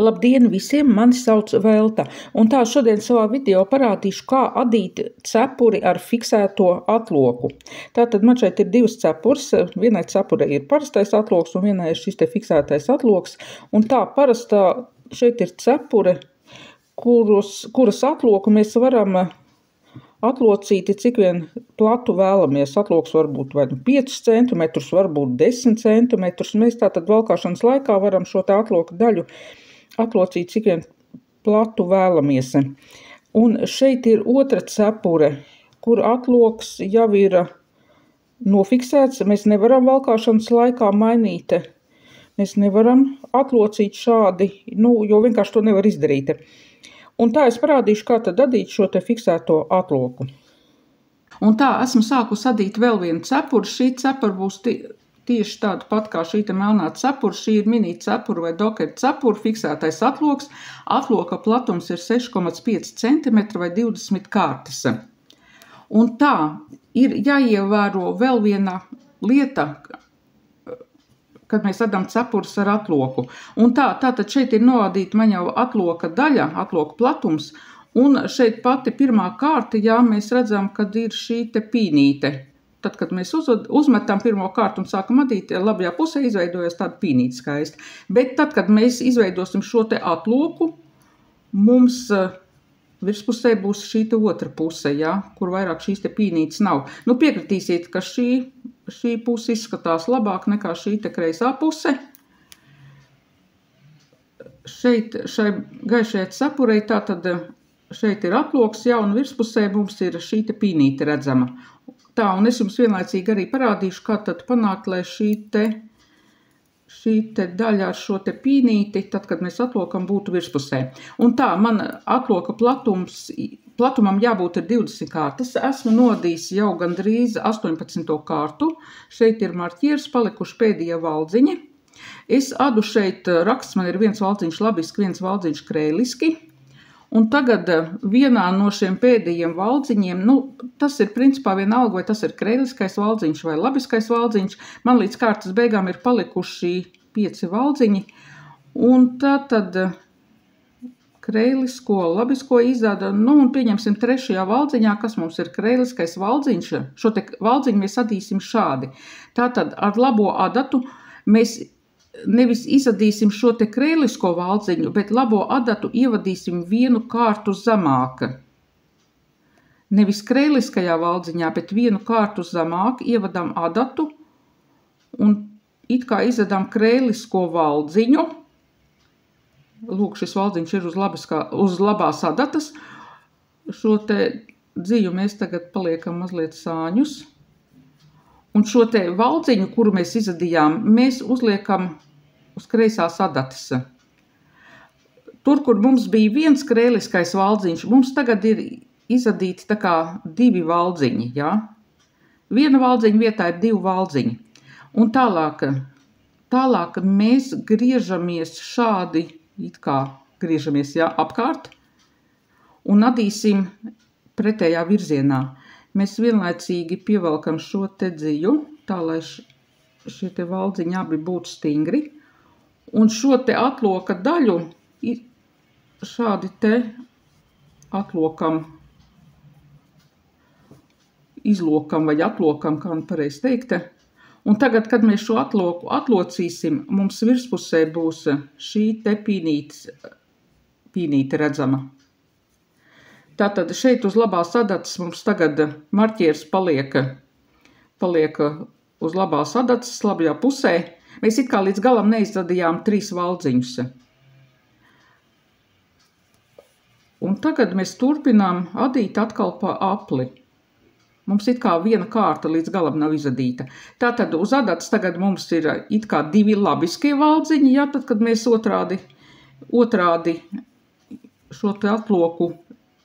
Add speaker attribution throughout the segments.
Speaker 1: Labdien visiem, mani sauc Velta, un tā šodien savā video parādīšu, kā adīt cepuri ar fiksēto atloku. Tātad man šeit ir divas cepures, vienai cepurei ir parastais atloks un vienai ir šis te fiksētais atloks, un tā parastā šeit ir cepure, kuras atloku mēs varam atlocīti, cik vien platu vēlamies. Atloks var būt vai 5 cm, varbūt 10 cm. Mēs tātad valkāšanas laikā varam šo te atloku daļu atlocīt, cik vien platu vēlamies. Un šeit ir otra cepure, kur atloks jau ir nofiksēts. Mēs nevaram valkāšanas laikā mainīt. Mēs nevaram atlocīt šādi, jo vienkārši to nevar izdarīt. Un tā es parādīšu, kā tad adīt šo te fiksēto atloku. Un tā esmu sākusi adīt vēl vienu cepuri. Šī cepura būs tieši tāda pat kā šī te melnā cepura. Šī ir mini cepura vai dokera cepura, fiksētais atloks. Atloka platums ir 6,5 cm vai 20 kārtas. Un tā ir jāievēro vēl viena lieta, kad mēs adam cepures ar atloku. Un tātad šeit ir noadīta man jau atloka daļa, atloka platums, un šeit pati pirmā kārta, jā, mēs redzam, kad ir šī te pīnīte. Tad, kad mēs uzmetam pirmo kārtu un sākam adīt, labajā pusē izveidojas tāda pīnīte skaista. Bet tad, kad mēs izveidosim šo te atloku, mums virspusē būs šī te otra puse, jā, kur vairāk šīs te pīnītes nav. Piekritīsiet, ka šī puse izskatās labāk nekā šī te kreisā puse. Šai gaišajai cepurei tātad šeit ir atloks, jā, un virspusē mums ir šī te pīnīte redzama. Tā, un es jums vienlaicīgi arī parādīšu, kā tad panākt, lai šī te daļa ar šo te pīnīti, tad, kad mēs atlokam, būtu virspusē. Un tā, man atloka platumam jābūt ir 20 kārtas. Esmu nodījis jau gandrīz 18. kārtu. Šeit ir marķieris, palikuši pēdējie valdziņi. Es adu šeit, raksts man ir viens valdziņš labiski, viens valdziņš kreiliski. Un tagad vienā no šiem pēdējiem valdziņiem, tas ir principā vienalga, vai tas ir kreiliskais valdziņš vai labiskais valdziņš. Man līdz kārtas beigām ir palikuši 5 valdziņi. Un tad kreilisko, labisko izāda, un pieņemsim 3. valdziņā, kas mums ir kreiliskais valdziņš. Šo te valdziņu mēs adīsim šādi. Tātad ar labo adatu mēs nevis izadīsim šo te kreilisko valdziņu, bet labo adatu ievadīsim vienu kārtu zemāk. Nevis kreiliskajā valdziņā, bet vienu kārtu zemāk ievadām adatu un it kā izadām kreilisko valdziņu. Lūk, šis valdziņš ir uz labās adatas. Šo te dziju mēs tagad paliekam mazliet sāņus. Un šo te valdziņu, kuru mēs izadījām, mēs uzliekam uz kreisās adatas. Tur, kur mums bija viens kreiliskais valdziņš, mums tagad ir izadīti tā kā 2 valdziņi, jā? Viena valdziņa vietā ir 2 valdziņi. Un tālāk mēs griežamies šādi, it kā griežamies, jā, apkārt, un adīsim pretējā virzienā. Mēs vienlaicīgi pievelkam šo te dziju, tā lai šie te valdziņi abi būtu stingri. Un šo te atloka daļu šādi te atlokam, izlokam vai atlokam, kā man pareizi teikt. Un tagad, kad mēs šo atloku atlocīsim, mums virspusē būs šī te pīnīte redzama. Tātad šeit uz labās adatas mums tagad marķieris paliek uz labās adatas, labajā pusē. Mēs it kā līdz galam neizadījām 3 valdziņus. Un tagad mēs turpinām adīt atkal pa apli. Mums it kā viena kārta līdz galam nav izadīta. Tātad uz adatas tagad mums ir it kā 2 labiskie valdziņi, jā, tad, kad mēs otrādi šo te atloku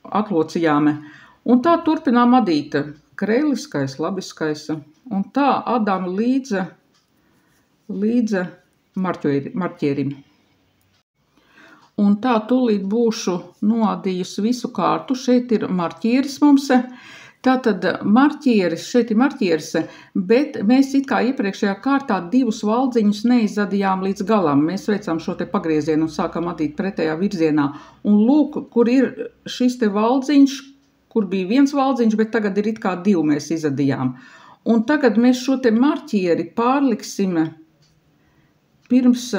Speaker 1: atlocījām. Un tā turpinām adīt kreiliskais, labiskais. Un tā adām līdz marķierim. Un tā tūlīt būšu noadījusi visu kārtu. Šeit ir marķieris mums. Tātad marķieris, šeit ir marķieris, bet mēs it kā iepriekšējā kārtā 2 valdziņus neizadījām līdz galam. Mēs veicām šo te pagriezienu un sākam adīt pretējā virzienā. Un lūk, kur ir šis te valdziņš, kur bija 1 valdziņš, bet tagad ir it kā 2 mēs izadījām. Un tagad mēs šo te marķieri pārliksim pirms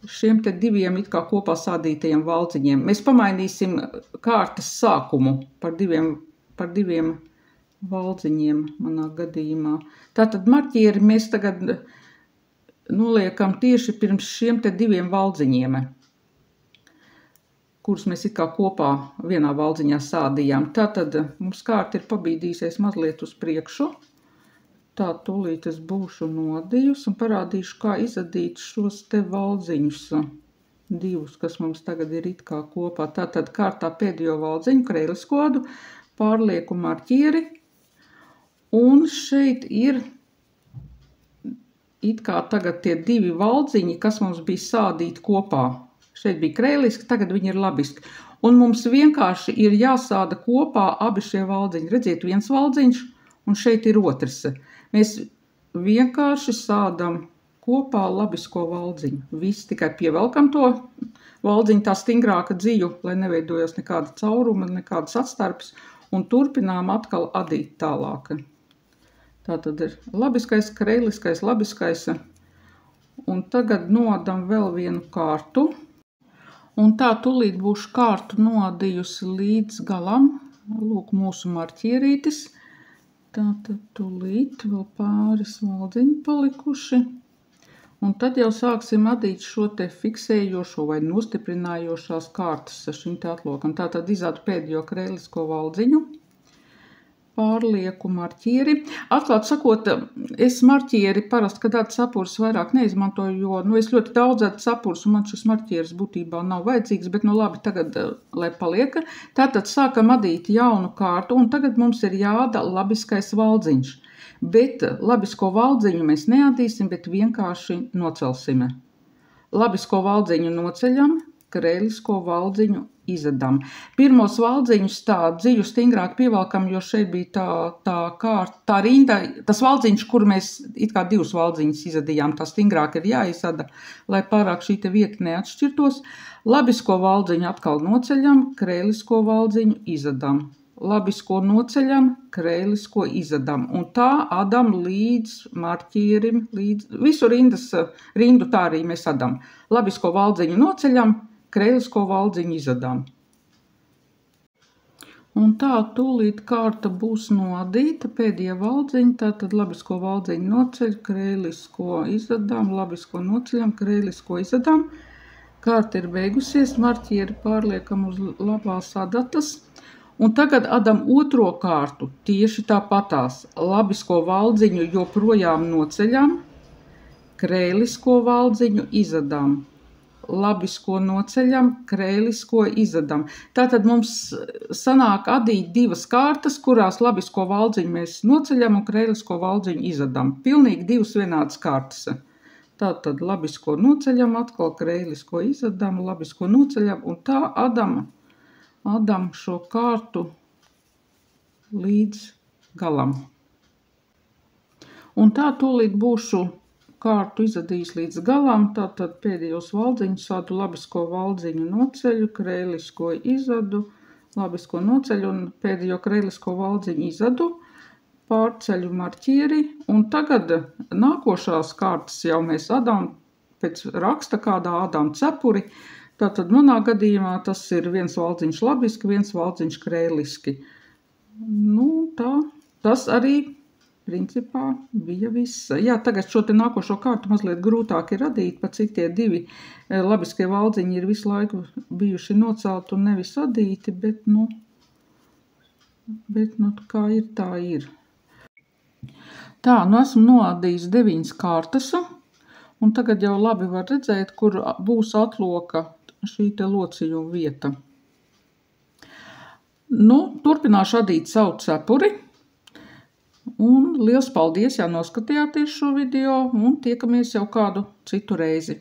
Speaker 1: šiem te 2 it kā kopā sādītajiem valdziņiem. Mēs pamainīsim kārtas sākumu par 2 valdziņiem manā gadījumā. Tātad marķieri mēs tagad noliekam tieši pirms šiem te 2 valdziņiem, kurus mēs it kā kopā vienā valdziņā sādījām. Tātad mums kārta ir pabīdīsies mazliet uz priekšu. Tā, tūlīt es būšu nodījusi un parādīšu, kā izadīt šos te valdziņus 2, kas mums tagad ir it kā kopā. Tātad kārtā pēdējo valdziņu, kreiliskodu, pārlieku marķieri. Un šeit ir it kā tagad tie 2 valdziņi, kas mums bija sādīti kopā. Šeit bija kreiliski, tagad viņi ir labiski. Un mums vienkārši ir jāsāda kopā abi šie valdziņi. Redziet, 1 valdziņš un šeit ir otrs. Mēs vienkārši sādam kopā labisko valdziņu. Viss tikai pievelkam to valdziņu tā stingrāka dziju, lai neveidojas nekāda cauruma, nekādas atstarpes, un turpinām atkal adīt tālāk. Tā tad ir labiskais, kreiliskais, labiskais, un tagad noadam vēl vienu kārtu. Un tā tūlīt būšu kārtu noadījusi līdz galam. Lūk, mūsu marķierītis. Tātad tūlīt vēl pāris valdziņi palikuši. Un tad jau sāksim adīt šo te fiksējošo vai nostiprinājošās kārtas šim te atlokam. Tātad izādu pēdējo kreilisko valdziņu. Pārlieku marķieri. Atklāt sakot, es marķieri parasti, kad tādu sapurs vairāk neizmantoju, jo es ļoti daudz tādu sapurs, un man šis marķieris būtībā nav vajadzīgs, bet labi, tagad, lai paliek. Tātad sākam adīt jaunu kārtu, un tagad mums ir jāada labiskais valdziņš. Bet labisko valdziņu mēs neadīsim, bet vienkārši nocelsim. Labisko valdziņu noceļam, kreilisko valdziņu izadam. Pirmos valdziņus tā dziju stingrāk pievelkam, jo šeit bija tā rinda, tas valdziņš, kur mēs it kā 2 valdziņus izadījām, tā stingrāk ir jāizada, lai pārāk šī te vieta neatšķirtos. Labisko valdziņu atkal noceļam, kreilisko valdziņu izadam. Labisko noceļam, kreilisko izadam. Un tā adam līdz marķierim, visu rindu tā arī mēs adam. Labisko valdziņu noceļam, kreilisko valdziņu izadām. Un tā tūlīt kārta būs noadīta, pēdējā valdziņa, tātad labisko valdziņu noceļ, kreilisko izadām, labisko noceļam, kreilisko izadām. Kārta ir beigusies, marķieri pārliekam uz labās adatas. Un tagad adam otro kārtu, tieši tāpatās. Labisko valdziņu joprojām noceļam, kreilisko valdziņu izadām. Labisko noceļam, kreilisko izadam. Tātad mums sanāk adīt 2 kārtas, kurās labisko valdziņu mēs noceļam un kreilisko valdziņu izadam. Pilnīgi 2 vienādas kārtas. Tātad labisko noceļam, atkal kreilisko izadam, labisko noceļam un tā adam šo kārtu līdz galam. Un tā tūlīt būšu kārtu izadījis līdz galam, tātad pēdējos valdziņus sādu labisko valdziņu noceļu, kreilisko izadu, labisko noceļu un pēdējo kreilisko valdziņu izadu, pārceļu marķieri, un tagad nākošās kārtas jau mēs adām pēc raksta, kādā adām cepuri. Tātad manā gadījumā tas ir 1 valdziņš labiski, 1 valdziņš kreiliski. Tas arī principā bija viss. Jā, tagad šo te nākošo kārtu mazliet grūtāk ir adīt, pat cik tie 2 labiskie valdziņi ir visu laiku bijuši nocelti un nevis adīti, bet kā ir, tā ir. Tā, esmu noadījis 9 kārtas, un tagad jau labi var redzēt, kur būs atloka šī te locījuma vieta. Turpināšu adīt savu cepuri. Un liels paldies, ja noskatījāties šo video, un tiekamies jau kādu citu reizi.